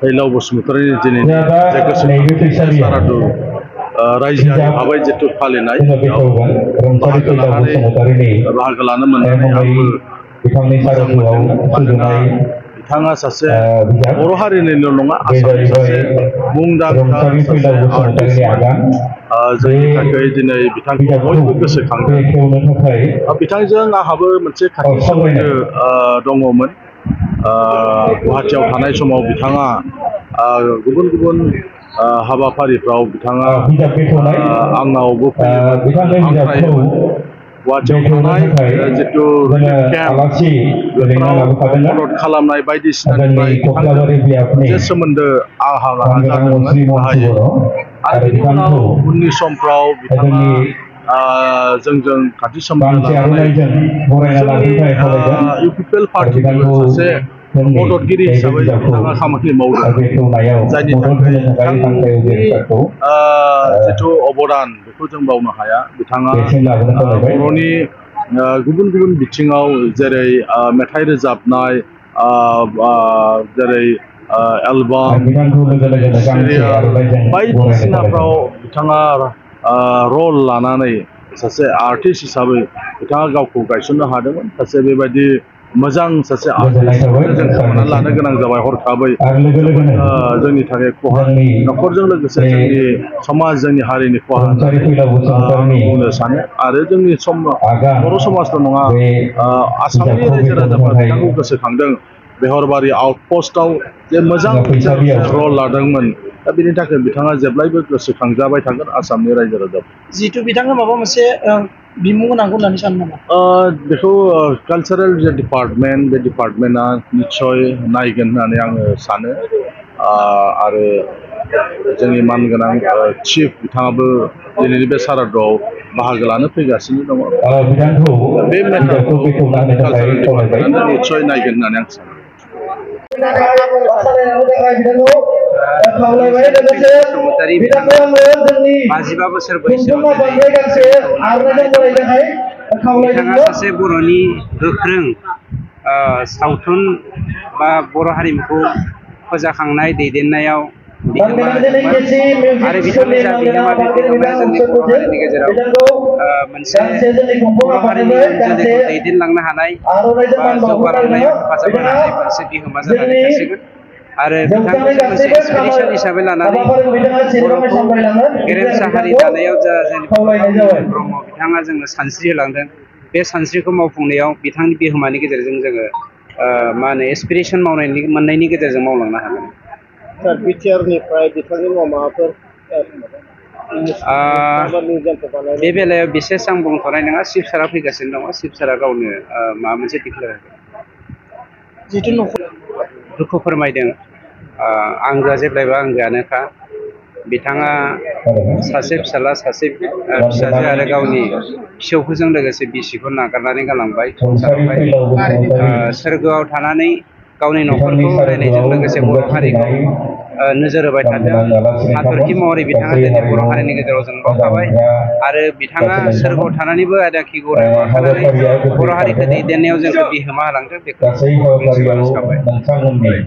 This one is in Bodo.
Heilaw Bosumतारी दिनै सारादु रायजोआरि भाबै जितु फालिनाय बाहागो लानो मोननानै आंबो मोजां मोनदों मानोना बिथाङा सासे बर' हारिनिल' नङा आसामनि सासे मुंदांखा सासे आर्टिस्टमोन जायनि थाखाय दिनै बिथांखौ बयबो गोसोखांदों बिथांजों आंहाबो मोनसे खाथि सोमोन्दो दङमोन गुवाहाटीयाव थानाय समाव बिथाङा गुबुन गुबुन हाबाफारिफ्राव बिथाङा आंनावबो फैयोमोन गुवाहाटीयाव थानाय जितु केम्प बेफोराव मदद खालामनाय बायदिसिनानिफ्राय मोनसे सोमोन्दो आंहा जादोंमोन गाहायै आरो बिनि उनाव उननि समफ्राव बिथाङा जोंजों खाथि सोमोन्दो लानानै जोंनि इउपिपिएल पार्टिनिबो सासे मददगिरि हिसाबै बिथाङा खामानि मावदों जायनि थाखाय बिथांनि जिथु अबदान बेखौ जों बावनो हाया बिथाङा बर'नि गुबुन गुबुन बिथिङाव जेरै मेथाइ रोजाबनाय जेरै एलबाम सिरियाल बायदिसिनाफ्राव बिथाङा रल लानानै सासे आर्टिस्ट हिसाबै बिथाङा गावखौ गायसननो हादोंमोन सासे बेबायदि मोजां सासे आर्टिस्टखौनो जों खोमानानै लानो गोनां जाबाय हरखाबै जोंनि थाखाय खहा न'खरजों लोगोसे जोंनि समाज जोंनि हारिनि खहा होननानै आं बुंनो सानो आरो जोंनि बर' समाजल' नङा आसामनि रायजो राजाफोरा बिथांखौ गोसोखांदों बेहरबारि आउटपस्टआव जे मोजां रल लादोंमोन दा बेनि थाखाय बिथाङा जेब्लायबो गोसोखांजाबाय थागोन आसामनि रायजो राजाफोर जिहेतु बिथाङा माबा मोनसे बिमुं होनांगौ होननानै सानो नामा बेखौ कालचारेल जे डिपार्टमेन्ट बे डिपार्टमेन्टआ निस्सय नायगोन होननानै आङो सानो आरो जोंनि मानगोनां चिफ बिथाङाबो दिनैनि बे सारादुआव बाहागो लानो फैगासिनो दङ बे मेटारखौ कालचारेल डिपार्टमेन्टआनो निस्सय नायगोन होननानै आं सानो बाजिबा बोसोर बैसोआव बिथाङा सासे बर'नि गोख्रों सावथुन बा बर' हारिमुखौ फोजाखांनाय दैदेननायाव बिहोमा होदोंमोन आरो बिथांनि जा बिहोमा बे बिहोमाया जोंनि बर' हारिनि गेजेराव मोनसे बर' हारिनि जोलैखौ दैदेनलांनो हानाय बा जौगालांनायाव हेफाजाब होनो हानाय मोनसे बिहोमा जानानै थासिगोन आरो बिथांखौ जों मोनसे इन्सपिरेसन हिसाबै लानानै बर'खौ गेरेमसा हारि दानायाव जा जेनेबा ब्रह्म बिथाङा जोंनो सानस्रि होलांदों बे सानस्रिखौ मावफुंनायाव बिथांनि बिहोमानि गेजेरजों जोङो मा होनो एसपिरेसन मोननायनि गेजेरजों मावलांनो हागोन बे बेलायाव बिसेस आं बुंथ'नाय नङा चिफ सारा फैगासिनो दङ चिफ सारा गावनो माबा मोनसे डिक्लेयार होगोन दुखु फोरमायदों आंगोआ जेब्लायबो आंगोआनोखा बिथाङा सासे फिसाला सासे फिसाजो आरो गावनि फिसौफोरजों लोगोसे बिसिखौ नागारनानै गालांबाय संसारावहाय सोरगोआव थानानै गावनि न'खरखौ नायनायजों लोगोसे बर' हारिखौ नोजोर होबाय थादों हाथरखि महरै बिथाङा दिनै बर' हारिनि गेजेराव जोंबावखाबाय आरो बिथाङा सोरगोआव थानानैबो आदाखि गरायाव थानानै बर' हारिखौ दैदेननायाव जोंखौ बिहोमा होलांदों बेखौ साबाय